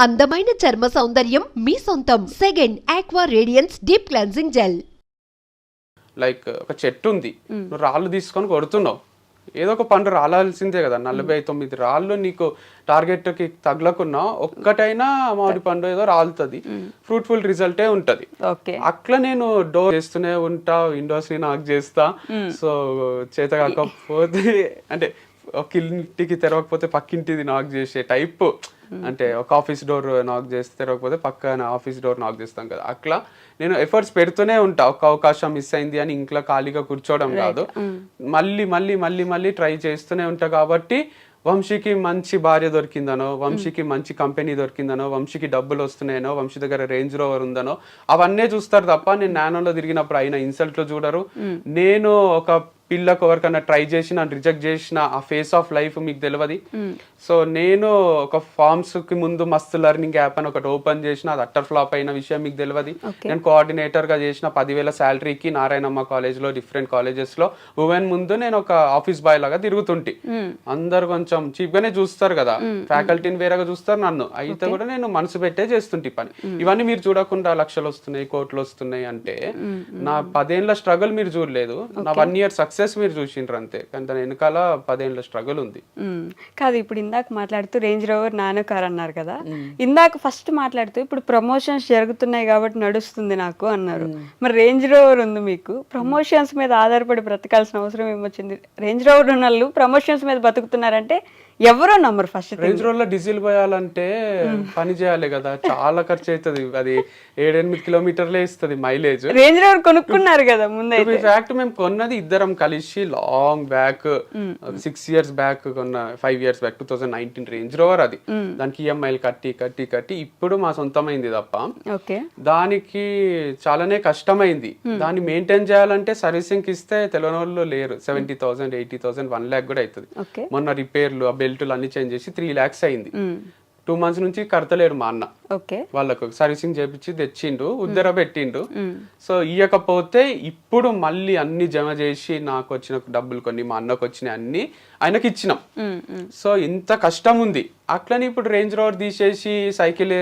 అందమైన చర్మ సౌందర్యం మీ సొంతం. Second aqua radiance deep cleansing gel. Like ఒక చెట్టు ఉంది, నువ్వు రాళ్ళు తీసుకొని కొడుతున్నావు, ఏదో ఒక పండు రాలాల్సిందే కదా. 49 రాళ్ళు నీకు టార్గెట్ కి తగలకున్నా ఒక్కటైనా మామిడి పండు ఏదో రాలుతుంది, ఫ్రూట్ఫుల్ రిజల్టే ఉంటది. అట్లా నేను డోర్ చేస్తూనే ఉంటా, విండోస్ ని నాక్ చేస్తా. సో చేత కాకపోతే అంటే ఒక ఇంటికి తెరవకపోతే పక్కింటిది నాక్ చేసే టైప్, అంటే ఒక ఆఫీస్ డోర్ నాక్ చేస్తే తెరవకపోతే పక్కన ఆఫీస్ డోర్ నాక్ చేస్తాం కదా. అట్లా నేను ఎఫర్ట్స్ పెడుతూనే ఉంటా. ఒక అవకాశం మిస్ అయింది అని ఇంట్లో ఖాళీగా కూర్చోవడం కాదు, మళ్ళీ మళ్ళీ మళ్ళీ మళ్ళీ ట్రై చేస్తూనే ఉంటా. కాబట్టి వంశీకి మంచి భార్య దొరికిందనో, వంశీకి మంచి కంపెనీ దొరికిందనో, వంశీకి డబ్బులు వస్తున్నాయనో, వంశీ దగ్గర రేంజ్ రోవర్ ఉందనో అవన్నీ చూస్తారు తప్ప నేను నానోలో తిరిగినప్పుడు అయిన ఇన్సల్ట్లు చూడరు. నేను ఒక పిల్లకు ఎవరికన్నా ట్రై చేసి నన్ను రిజెక్ట్ చేసిన ఆ ఫేస్ ఆఫ్ లైఫ్ మీకు తెలియదు. సో నేను ఒక ఫార్మ్స్ కి ముందు మస్తు లెర్నింగ్ యాప్ అని ఒకటి ఓపెన్ చేసిన, అది అట్టర్ ఫ్లాప్ అయిన విషయం మీకు తెలియదు. నేను కోఆర్డినేటర్ గా చేసిన 10,000 శాలరీకి నారాయణమ్మ కాలేజ్ లో, డిఫరెంట్ కాలేజెస్ లో ఉమెన్ ముందు నేను ఒక ఆఫీస్ బాయ్ లాగా తిరుగుతుంటి. అందరు కొంచెం చీప్ గానే చూస్తారు కదా, ఫ్యాకల్టీని వేరేగా చూస్తారు నన్ను. అయితే కూడా నేను మనసు పెట్టే చేస్తుంటే పని. ఇవన్నీ మీరు చూడకుండా లక్షలు వస్తున్నాయి, కోట్లు వస్తున్నాయి అంటే నా 10 ఏళ్ల స్ట్రగుల్ మీరు చూడలేదు, నా 1 year సక్సెస్ మీరు చూసిండ్రు అంతే. కానీ దాని వెనకాల 10 ఏళ్ల స్ట్రగుల్ ఉంది. కాదు, ఇప్పుడు ఇందాక మాట్లాడుతూ రేంజ్ రోవర్ నానో కార్ అన్నారు కదా, ఇందాక ఫస్ట్ మాట్లాడుతూ ఇప్పుడు ప్రమోషన్స్ జరుగుతున్నాయి కాబట్టి నడుస్తుంది నాకు అన్నారు. మరి రేంజ్ రోవర్ ఉంది మీకు, ప్రమోషన్స్ మీద ఆధారపడి బ్రతకాల్సిన అవసరం ఏమొచ్చింది? రేంజ్ రోవర్ ఉన్న వాళ్ళు ప్రమోషన్స్ మీద బతుకుతున్నారంటే ఎవరో నమ్మరు. ఫస్ట్ రేంజ్ రోవర్ లో డీజిల్ పోయాలంటే పని చేయాలి కదా, చాలా ఖర్చు అవుతుంది. అది 7-8 కిలోమీటర్లే ఇస్తుంది మైలేజ్. రేంజ్ రోవర్ కొనుక్కున్నారు కదా ముందే. ఫ్యాక్ట్ మేము కొన్నది ఇద్దరం కలిసి లాంగ్ బ్యాక్, 6 years బ్యాక్ కొన్న, 5 years బ్యాక్ 2019 రేంజ్ రోవర్. అది దానికి ఈఎంఐలు కట్టి కట్టి కట్టి ఇప్పుడు మా సొంతమైంది తప్ప దానికి చాలానే కష్టమైంది. దాన్ని మెయింటైన్ చేయాలంటే సర్వీసింగ్ కి ఇస్తే తెలియని వాళ్ళు లేరు. 70,000, 80,000, 1 lakh కూడా అవుతుంది. మొన్న రిపేర్లు, ఆ బెల్ట్లు అన్ని చేంజ్ చేసి 3 lakhs అయింది. 2 months నుంచి కడతలేడు మా అన్న. వాళ్ళకు సర్వీసింగ్ చేపించి తెచ్చిండు, ఉద్దర పెట్టిండు. సో ఇయ్యకపోతే ఇప్పుడు మళ్ళీ అన్ని జమ చేసి నాకు వచ్చిన డబ్బులు కొన్ని, మా అన్నకు వచ్చిన అన్ని ఆయనకి ఇచ్చినాం. సో ఇంత కష్టం ఉంది. అట్లని ఇప్పుడు రేంజ్ రోవర్ తీసేసి సైకిల్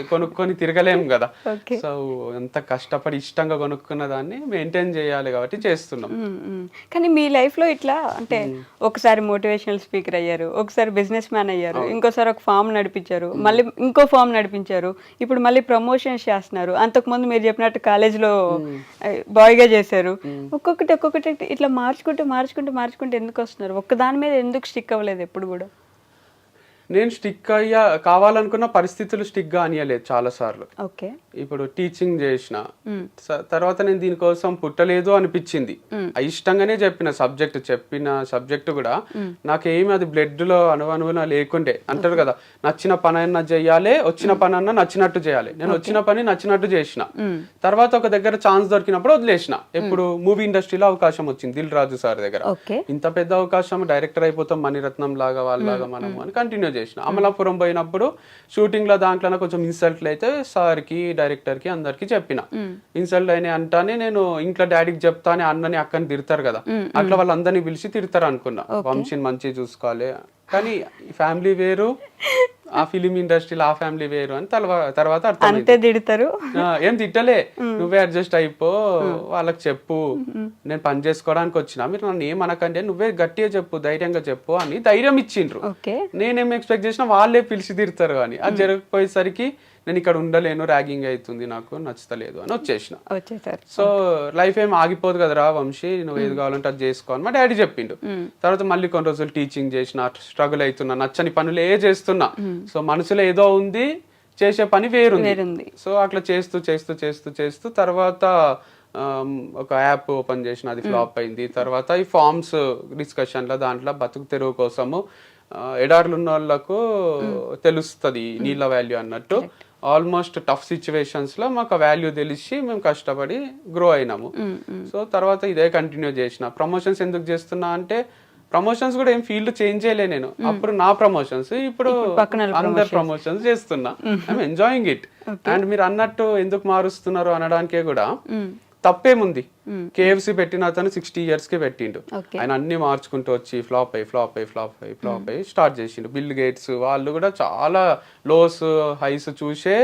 కొనుక్కొని తిరగలేము కదా. సో ఎంత కష్టపడి ఇష్టంగా కొనుక్కున్న దాన్ని మెయింటైన్ చేయాలి కాబట్టి చేస్తున్నాం. కానీ మీ లైఫ్ లో ఇట్లా అంటే ఒకసారి మోటివేషనల్ స్పీకర్ అయ్యారు, ఒకసారి బిజినెస్ మ్యాన్ అయ్యారు, ఇంకోసారి ఒక ఫామ్ నడిపించారు, మళ్ళీ ఇంకో ఫామ్ నడిపించారు, ఇప్పుడు మళ్ళీ ప్రమోషన్స్ చేస్తున్నారు. అంతకుముందు మీరు చెప్పినట్టు కాలేజ్ లో బాయ్ గా చేశారు. ఒక్కొక్కటి ఇట్లా మార్చుకుంటూ ఎందుకు వస్తున్నారు? ఒక్క దాని మీద ఎందుకు స్టిక్ అవ్వలేదు ఎప్పుడు కూడా? నేను స్టిక్ అయ్యా కావాలనుకున్న పరిస్థితులు స్టిక్ గా అనియలేదు చాలా సార్లు. ఇప్పుడు టీచింగ్ చేసిన తర్వాత నేను దీనికోసం పుట్టలేదు అనిపించింది. ఇష్టంగానే చెప్పిన సబ్జెక్ట్ కూడా నాకేమి అది బ్లడ్ లో అనువనువున లేకుండే. అంటారు కదా, నచ్చిన పని అన్నా చెయ్యాలి, వచ్చిన పని అన్నా నచ్చినట్టు చేయాలి. నేను వచ్చిన పని నచ్చినట్టు చేసిన. తర్వాత ఒక దగ్గర ఛాన్స్ దొరికినప్పుడు వదిలేసిన. ఎప్పుడు మూవీ ఇండస్ట్రీలో అవకాశం వచ్చింది దిల్ రాజు సార్ దగ్గర. ఇంత పెద్ద అవకాశం, డైరెక్టర్ అయిపోతాం మణిరత్నం లాగా వాళ్ళలాగా మనం అని కంటిన్యూ చేసిన. అమలాపురం పోయినప్పుడు షూటింగ్ లో దాంట్లో కొంచెం ఇన్సల్ట్లు అయితే సార్ కి, డైరెక్టర్ కి, అందరికి చెప్పిన. ఇన్సల్ట్ అయినాయి అంటానే నేను ఇంట్లో డాడీకి చెప్తానే అన్నని అక్కని తిడతారు కదా, అట్లా వాళ్ళందరినీ పిలిచి తిడతారు అనుకున్నా. వంశీని మంచిగా చూసుకోవాలి, కానీ ఫ్యామిలీ వేరు, ఆ ఫిలిం ఇండస్ట్రీలో ఆ ఫ్యామిలీ వేరు అని తర్వాత తిడతారు. ఏం తిట్టలే, నువ్వే అడ్జస్ట్ అయిపో, వాళ్ళకి చెప్పు, నేను పని చేసుకోవడానికి వచ్చినా, మీరు నన్ను ఏమనకండి, నువ్వే గట్టిగా చెప్పు, ధైర్యంగా చెప్పు అని ధైర్యం ఇచ్చిండ్రు. నేనేం ఎక్స్పెక్ట్ చేసినా వాళ్ళే పిలిచి తిడతారు అని. అది జరగకపోయేసరికి నేను ఇక్కడ ఉండలేను, ర్యాగింగ్ అవుతుంది, నాకు నచ్చలేదు అని వచ్చేసిన. సో లైఫ్ ఏం ఆగిపోదు కదరా వంశీ, నువ్వు ఏది కావాలంటే అది చేసుకో అని మా డాడీ చెప్పిండు. తర్వాత మళ్ళీ కొన్ని రోజులు టీచింగ్ చేసిన, స్ట్రగుల్ అవుతున్నా, నచ్చని పనులే చేస్తున్నా. సో మనసులో ఏదో ఉంది, చేసే పని వేరుంది. సో అట్లా చేస్తూ తర్వాత ఒక యాప్ ఓపెన్ చేసిన, అది ఫ్లాప్ అయింది. తర్వాత ఈ ఫార్మ్స్ డిస్కషన్లో దాంట్లో బతుకు తెరువు కోసము ఎడార్లు ఉన్న వాళ్ళకు తెలుస్తుంది నీళ్ళ వాల్యూ అన్నట్టు. ఆల్మోస్ట్ టఫ్ సిచ్యువేషన్స్ లో మాకు వాల్యూ తెలిసి మేము కష్టపడి గ్రో అయినాము. సో తర్వాత ఇదే కంటిన్యూ చేసిన. ప్రమోషన్స్ ఎందుకు చేస్తున్నా అంటే, ప్రమోషన్స్ కూడా ఏం ఫీల్డ్ చేంజ్ చేయలే నేను. అప్పుడు నా ప్రమోషన్స్, ఇప్పుడు అందరు ప్రమోషన్స్ చేస్తున్నా. I'm enjoying it. అండ్ మీరు అన్నట్టు ఎందుకు మారుస్తున్నారు అనడానికే కూడా తప్పేముంది. KFC పెట్టిన అతను 60 years కి పెట్టిండు. Okay. ఆయన అన్ని మార్చుకుంటూ వచ్చి ఫ్లాప్ అయ్యి స్టార్ట్ చేసిండు. బిల్ గేట్స్ వాళ్ళు కూడా చాలా లోస్ హైస్ చూసే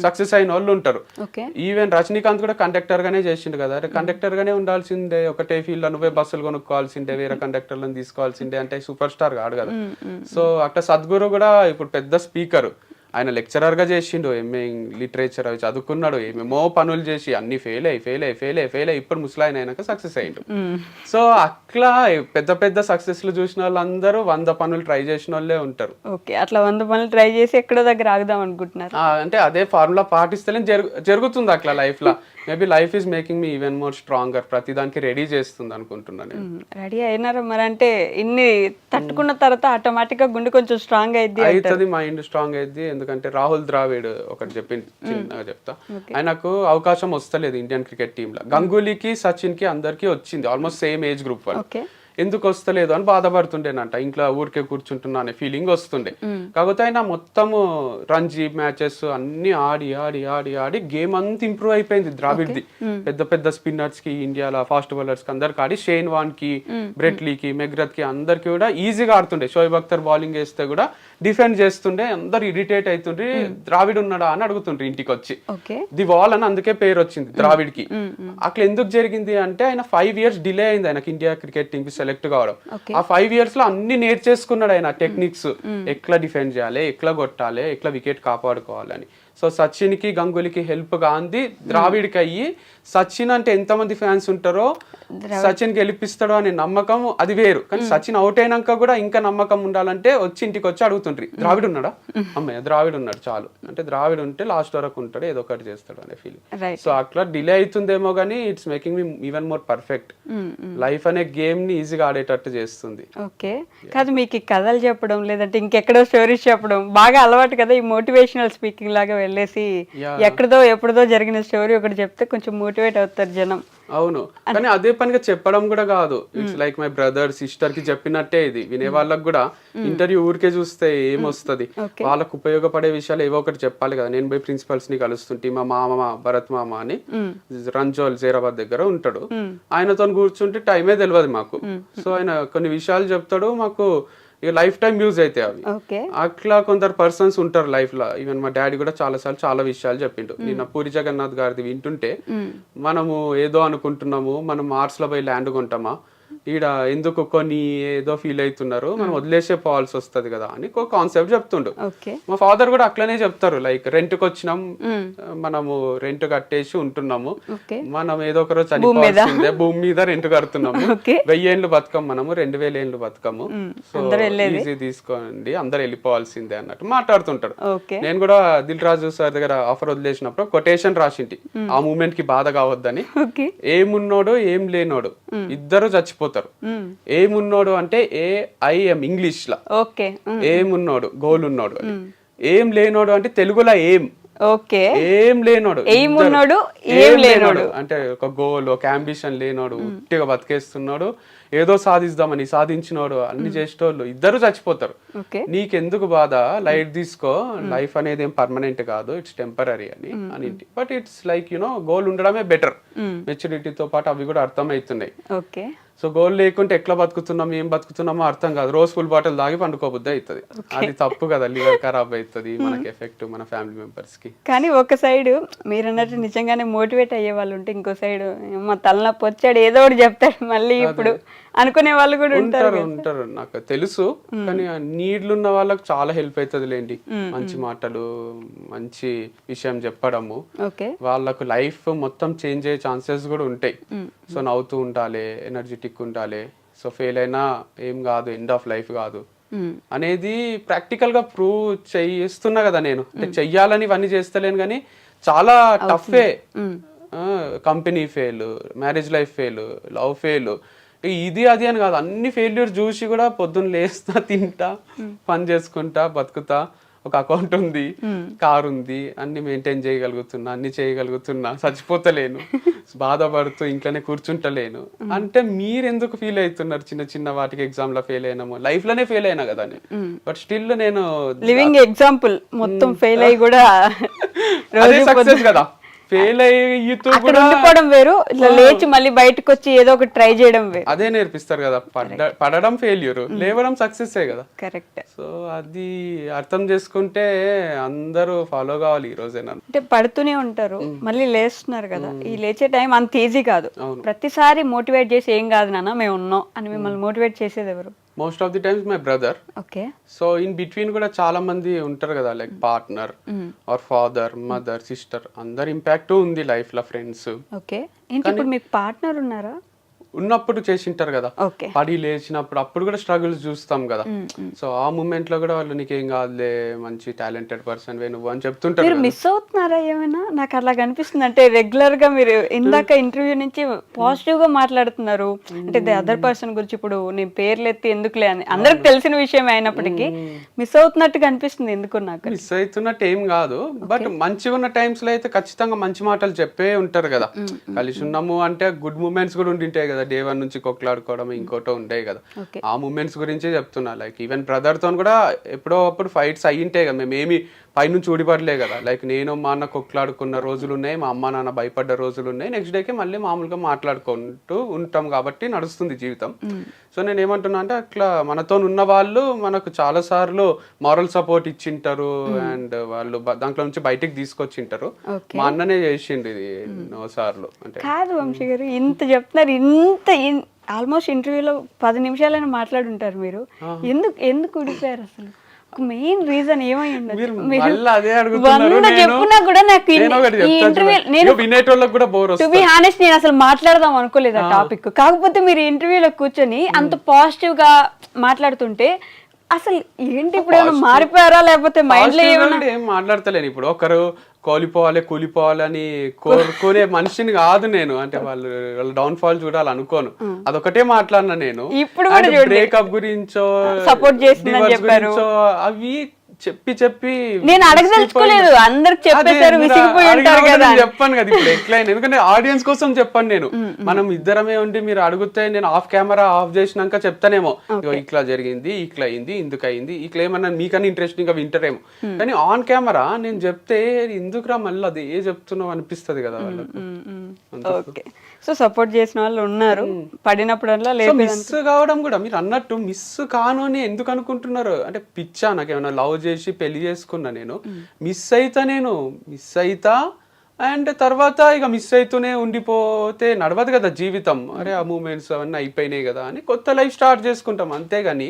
సక్సెస్ అయిన వాళ్ళు ఉంటారు. ఓకే. ఈవెన్ రజనీకాంత్ కూడా కండక్టర్ గానే చేసిండు కదా. అరే కండక్టర్ గానే ఉండాల్సిందే, ఒకటే ఫీల్డ్ లో నువ్వే బస్సులు కొనుక్కోవాల్సిందే, వేరే కండక్టర్లను తీసుకోవాల్సిందే అంటే సూపర్ స్టార్ కాడు కదా. సో అట్లా సద్గురు కూడా ఇప్పుడు పెద్ద స్పీకర్, ఆయన లెక్చరర్ గా చేసిండు, ఎంఏ లిటరేచర్ అవి చదువుకున్నాడు, ఏమేమో పనులు చేసి అన్ని ఫెయిల్ అయ్యి ఇప్పుడు ముసలాయన అయినాక సక్సెస్ అయ్యిండు. సో అట్లా పెద్ద పెద్ద సక్సెస్లు చూసిన వాళ్ళందరూ 100 పనులు ట్రై చేసిన వాళ్ళే ఉంటారు. ఓకే, అట్లా 100 పనులు ట్రై చేసి ఎక్కడో దగ్గర ఆగుదాం అనుకుంటున్నారు. అంటే అదే ఫార్ములా పాటిస్తేనే జరుగుతుంది అట్లా లైఫ్ లో. Maybe life is making me even more stronger, ప్రతి దానికి రెడీ చేస్తుంది అనుకుంటున్నాను. రెడీ అయినారా మరి? అంటే ఇన్ని తట్టుకున్న తర్వాత ఆటోమేటిక్ గా గుండె కొంచెం స్ట్రాంగ్ అవుతుంది, మైండ్ స్ట్రాంగ్ అయింది. ఎందుకంటే రాహుల్ ద్రావిడ్ ఒకటి చెప్పింది, చిన్నగా చెప్తా. ఆయనకు అవకాశం వస్తలేదు ఇండియన్ క్రికెట్ టీమ్ లో. గంగూలీకి సచిన్ కి అందరికి వచ్చింది, ఆల్మోస్ట్ సేమ్ ఏజ్ గ్రూప్ వాళ్ళు. ఎందుకు వస్తలేదు అని బాధపడుతుండేనంట, ఇంట్లో ఊరికే కూర్చుంటున్నా అనే ఫీలింగ్ వస్తుండే. కాకపోతే ఆయన మొత్తము రంజీ మ్యాచెస్ అన్ని ఆడి ఆడి ఆడి ఆడి గేమ్ అంతా ఇంప్రూవ్ అయిపోయింది ద్రావిడ్ది. పెద్ద పెద్ద స్పిన్నర్స్ కి, ఇండియాలో ఫాస్ట్ బౌలర్స్ కి అందరికి ఆడి, షేన్ వాన్ కి, బ్రెట్లీకి, మెగ్రత్ కి అందరికి కూడా ఈజీగా ఆడుతుండే. షోయబ్ అఖ్తర్ బౌలింగ్ వేస్తే కూడా డిఫెండ్ చేస్తుండే, అందరు ఇరిటేట్ అవుతుండ్రి, ద్రావిడ్ ఉన్నాడా అని అడుగుతుండ్రి ఇంటికి వచ్చి. ది వాల్ అని అందుకే పేరు వచ్చింది ద్రావిడ్ కి. అట్లా ఎందుకు జరిగింది అంటే ఆయన 5 years డిలే అయింది ఆయనకి ఇండియా క్రికెట్ టీమ్ కి సెలెక్ట్ కావడం. ఆ 5 years లో అన్ని నేర్చేసుకున్నాడు ఆయన టెక్నిక్స్, ఎట్లా డిఫెండ్ చేయాలి, ఎట్లా కొట్టాలి, ఎట్లా వికెట్ కాపాడుకోవాలని. సో సచిన్ కి గంగూలీకి హెల్ప్ గా అంది ద్రావిడ్కి అయ్యి. సచిన్ అంటే ఎంతమంది ఫ్యాన్స్ ఉంటారో, సచిన్ గెలిపిస్తాడో అనే నమ్మకం అది వేరు. కానీ సచిన్ అవుట్ అయినాక కూడా ఇంకా నమ్మకం ఉండాలంటే వచ్చి ఇంటికి వచ్చి అడుగుతుండ్రి, ద్రావిడ్ ఉన్నాడా, అమ్మాయి ద్రావిడ్ ఉన్నాడు చాలు అంటే, ద్రావిడ్ ఉంటే లాస్ట్ వరకు ఉంటాడు, ఏదో ఒకటి చేస్తాడు అనే ఫీలింగ్. సో అట్లా డిలే అవుతుందేమో కానీ it's making me even more perfect. Life అనే గేమ్ ని ఈజీగా ఆడేటట్టు చేస్తుంది. ఓకే, కాదు మీకు ఈ కథలు చెప్పడం లేదంటే ఇంకెక్కడో స్టోరీస్ చెప్పడం బాగా అలవాటు కదా, ఈ మోటివేషనల్ స్పీకింగ్ లాగా వెళ్ళేసి ఎక్కడదో ఎప్పుడుదో జరిగిన స్టోరీ ఒకటి చెప్తే కొంచెం మోటివేట్ అవుతారు జనం. అవును, కానీ అదే పనిగా చెప్పడం కూడా కాదు. It's like my brother sister కి చెప్పినట్టే ఇది. వినే వాళ్ళకి కూడా ఇంటర్వ్యూ ఊరికే చూస్తే ఏమొస్తుంది, వాళ్ళకు ఉపయోగపడే విషయాలు ఏవో ఒకటి చెప్పాలి కదా. నేను పోయి ప్రిన్సిపల్స్ ని కలుస్తుంటే, మా మామ భరత్ మామ అని రంజోల్ జైరాబాద్ దగ్గర ఉంటాడు, ఆయనతో కూర్చుంటే టైమే తెలియదు మాకు. సో ఆయన కొన్ని విషయాలు చెప్తాడు, మాకు ఇక లైఫ్ టైం యూజ్ అవుతాయి అవి. అట్లా కొందరు పర్సన్స్ ఉంటారు లైఫ్ లో. ఈవెన్ మా డాడీ కూడా చాలా విషయాలు చెప్పిండు. నిన్న పూరి జగన్నాథ్ గారిది వింటుంటే, మనము ఏదో అనుకుంటున్నాము, మనం మార్స్ లో పోయి ల్యాండ్ కొంటామా, ఈడ ఎందుకు కొన్ని ఏదో ఫీల్ అవుతున్నారు, మనం వదిలేసే పోవాల్సి వస్తుంది కదా అని ఒక కాన్సెప్ట్ చెప్తుండు. మా ఫాదర్ కూడా అట్లనే చెప్తారు, లైక్ రెంట్ కి వచ్చినాం, మనము రెంట్ కట్టేసి ఉంటున్నాము, మనం ఏదో ఒక రోజు చనిపోవాల్సిందే, భూమి మీద రెంట్ కడుతున్నాము, 1000 ఏళ్ళు బతకం, మనము 2000 ఏళ్ళు బతకము, సో ఈజీ తీసుకోండి, అందరు వెళ్ళిపోవాల్సిందే అన్నట్టు మాట్లాడుతుంటారు. నేను కూడా దిల్ రాజు సార్ దగ్గర ఆఫర్ వదిలేసినప్పుడు కొటేషన్ రాసింటి, ఆ మూమెంట్ కి బాధ కావద్దని. ఏమున్నోడు ఏం లేనోడు ఇద్దరు చచ్చిపోతారు. ఏమున్నోడు అంటే AIM ఇంగ్లీష్ లా, ఏమున్నోడు గోల్ ఉన్నోడు, ఏం లేనోడు అంటే తెలుగులో ఏం లేనోడు అంటే ఒక గోల్, ఒక అంబిషన్ లేనోడు, ఉట్టిగా బతికేస్తున్నాడు, ఏదో సాధిద్దామని సాధించినోడు, అన్ని చేసేటోళ్ళు ఇద్దరు చచ్చిపోతారు. నీకెందుకు బాధ, లైట్ తీసుకో, లైఫ్ అనేది ఏం పర్మనెంట్ కాదు, ఇట్స్ టెంపరీ అని. బట్ ఇట్స్ లైక్ గోల్ ఉండడమే బెటర్. మెచ్యూరిటీతో పాటు అవి కూడా అర్థమవుతున్నాయి. సో గోల్ లేకుంటే ఎట్లా బతుకుతున్నాం, ఏం బతుకుతున్నామో అర్థం కాదు. రోజు ఫుల్ బాటిల్ దాగి పండుకోబుద్ది అవుతుంది, అది తప్పు కదా, లివర్ ఖరాబ్ అవుతుంది, మనకి ఎఫెక్ట్ మన ఫ్యామిలీ మెంబర్స్ కి. కానీ ఒక సైడ్ మీరు అన్నట్టు నిజంగానే మోటివేట్ అయ్యే వాళ్ళు ఉంటే, ఇంకో సైడ్ మా తలనొప్పి వచ్చాడు ఏదో ఒకటి చెప్తాడు మళ్ళీ ఇప్పుడు అనుకునే వాళ్ళు కూడా ఉంటారు. నాకు తెలుసు, కానీ నీడ్లు ఉన్న వాళ్ళకి చాలా హెల్ప్ అవుతుంది లేండి, మంచి మాటలు, మంచి విషయం చెప్పడము. వాళ్ళకు లైఫ్ మొత్తం చేంజ్ అయ్యే ఛాన్సెస్ కూడా ఉంటాయి. సో నవ్వుతూ ఉండాలి, ఎనర్జెటిక్ ఉండాలి. సో ఫెయిల్ అయినా ఏం కాదు, ఎండ్ ఆఫ్ లైఫ్ కాదు అనేది ప్రాక్టికల్ గా ప్రూవ్ చేస్తున్నా కదా నేను. అంటే చెయ్యాలని ఇవన్నీ చేస్తలేను, కానీ చాలా టఫే. Company fail, marriage life fail, love fail, ఇది అది అని కాదు, అన్ని ఫెయిల్యూర్ చూసి కూడా పొద్దున్న లేస్తా, తింటా, పని చేసుకుంటా, బతుకుతా, ఒక అకౌంట్ ఉంది, కార్ ఉంది, అన్ని మెయింటైన్ చేయగలుగుతున్నా, అన్ని చేయగలుగుతున్నా, చచ్చిపోతలేను, బాధపడుతూ ఇంట్లోనే కూర్చుంటలేను అంటే మీరు ఎందుకు ఫీల్ అవుతున్నారు? చిన్న చిన్న వాటికి ఎగ్జామ్ లో ఫెయిల్ అయినాము, లైఫ్ లోనే ఫెయిల్ అయినా కదా. బట్ స్టిల్ నేను లివింగ్ ఎగ్జాంపుల్, మొత్తం ఫెయిల్ అయ్యి కూడా సక్సెస్ కదా. ఫెయిల్ అయ్యితూ అక్కడ కూడా ఉండిపోవడం వేరు, ఇట్లా లేచి మళ్ళీ బయటకు వచ్చి ఏదో ఒకటి ట్రై చేయడం వేరు. అదే నేర్పిస్తారు కదా, పడడం ఫెయిల్యూర్, లేవడం సక్సెస్ కదా. కరెక్ట్. సో అది అర్థం చేసుకుంటే అందరూ ఫాలో కావాలి ఈ రోజేనా. అంటే పడుతూనే ఉంటారు, మళ్ళీ లేస్తున్నారు కదా, ఈ లేచే టైం అంత ఈజీ కాదు. ప్రతిసారి మోటివేట్ చేసి ఏం కాదు నాన్న మేము ఉన్నాం అని మిమ్మల్ని మోటివేట్ చేసేది ఎవరు? Most of the times my brother. Okay. So in between కూడా చాలా మంది ఉంటారు కదా, like partner or father, mother, sister, అందరు ఇంపాక్ట్ ఉంది లైఫ్ లో, ఫ్రెండ్స్. ఓకే. ఏంటి ఇప్పుడు మీకు పార్ట్నర్ ఉన్నారా? ఉన్నప్పుడు చేసింటారు కదా, ఓకే. పడి లేచినప్పుడు అప్పుడు కూడా స్ట్రగుల్స్ చూస్తాం కదా. సో ఆ మూమెంట్ లో కూడా వాళ్ళు నీకేం కాదులే, మంచి టాలెంటెడ్ పర్సన్ వే నువ్వు అని చెప్తుంటారు. మీరు మిస్ అవుతున్నారా ఏమైనా? నాకు అలా కనిపిస్తుంది. అంటే రెగ్యులర్ గా మీరు ఇందాక ఇంటర్వ్యూ నుంచి పాజిటివ్ గా మాట్లాడుతున్నారు, అంటే ది అదర్ పర్సన్ గురించి. ఇప్పుడు నేను పేర్లు ఎత్తి ఎందుకులే అని అందరికి తెలిసిన విషయం అయినప్పటికీ మిస్ అవుతున్నట్టుగా అనిపిస్తుంది. ఎందుకు నాకు మిస్ అవుతున్నట్టు ఏం కాదు, బట్ మంచిగా ఉన్న టైమ్స్ లో అయితే ఖచ్చితంగా మంచి మాటలు చెప్పే ఉంటారు కదా. కలిసి ఉన్నాము అంటే గుడ్ మూమెంట్స్ కూడా ఉండింటాయి కదా, డే 1 నుంచి కొట్లాడుకోవడం ఇంకోటో ఉంటాయి కదా, ఆ మూమెంట్స్ గురించే చెప్తున్నా. లైక్ ఈవెన్ బ్రదర్ తో కూడా ఎప్పుడో అప్పుడు ఫైట్స్ అయ్యింటాయి కదా, మేమేమి పైనుంచి ఊడిపడలే కదా. లైక్ నేను మా అన్న కొట్లాడుకున్న రోజులు ఉన్నాయి, మా అమ్మ నాన్న భయపడ్డ రోజులు ఉన్నాయి, నెక్స్ట్ డేకి మళ్ళీ మామూలుగా మాట్లాడుకుంటూ ఉంటాం కాబట్టి నడుస్తుంది జీవితం. సో నేను ఏమంటున్నా అంటే అట్లా మనతో ఉన్న వాళ్ళు మనకు చాలా సార్లు మారల్ సపోర్ట్ ఇచ్చింటారు, అండ్ వాళ్ళు దాంట్లో నుంచి బయటికి తీసుకొచ్చింటారు. మా అన్ననే చేసిండు ఇది ఎన్నో సార్లు. అంటే కాదు వంశీ గారు, ఇంత చెప్తున్నారు, ఇంత ఆల్మోస్ట్ ఇంటర్వ్యూలో 10 నిమిషాలైనా మాట్లాడుంటారు మీరు. ఎందుకు ఉడిపోయారు అసలు? మెయిన్ రీజన్ ఏమై ఉండదు? చెప్పున్నా కూడా నాకు టు బి హానెస్ట్ నేను అసలు మాట్లాడదాం అనుకోలేదు ఆ టాపిక్. కాకపోతే మీరు ఇంటర్వ్యూలో కూర్చొని అంత పాజిటివ్ గా మాట్లాడుతుంటే అసలు ఏంటి ఇప్పుడు ఏమైనా మారిపోయారా, లేకపోతే మైండ్ లో ఏం మాట్లాడతలేను. ఇప్పుడు ఒకరు కూలిపోవాలి అని కోరుకునే మనిషిని కాదు నేను. అంటే వాళ్ళ డౌన్ ఫాల్ చూడాలనుకోను, అదొకటే మాట్లాడినా నేను. ఇప్పుడు బ్రేకప్ గురించో సపోర్ట్ చేసిందని చెప్పారు, అవి చెప్పి నేను అడగదలుచుకోలేదు, అందరికి చెప్పేశారు, విసిగిపోయి ఉంటారు కదా. చెప్పాను కదా ఇప్పుడు ఎట్లయినా, ఎందుకంటే ఆడియన్స్ కోసం చెప్పాను నేను. మనం ఇద్దరమే ఉండి మీరు అడిగితే నేను కెమెరా ఆఫ్ చేసినాక చెప్తానేమో, ఇట్లా జరిగింది, ఇట్లా అయింది, ఇందుకు అయింది, ఇట్లా ఏమన్నా మీకన్నా ఇంట్రెస్టింగ్ గా వింటారేమో. కానీ ఆన్ కెమెరా నేను చెప్తే ఎందుకురా మళ్ళీ అది ఏ చెప్తున్నావు అనిపిస్తుంది కదా వాళ్ళకు. ఓకే. సో సపోర్ట్ చేసిన వాళ్ళు ఉన్నారు, పడినప్పుడల్లా లేదు. మిస్ కావడం కూడా మీరు అన్నట్టు మిస్ కాను అని ఎందుకు అనుకుంటున్నారు? అంటే పిచ్చా నాకు ఏమైనా లవ్ చేసి పెళ్లి చేసుకున్నా నేను మిస్ అయితా అండ్ తర్వాత ఇక మిస్ అవుతూనే ఉండిపోతే నడవదు కదా జీవితం. అరే ఆ మూమెంట్స్ అవన్నీ అయిపోయినాయి కదా అని కొత్త లైఫ్ స్టార్ట్ చేసుకుంటాం, అంతేగాని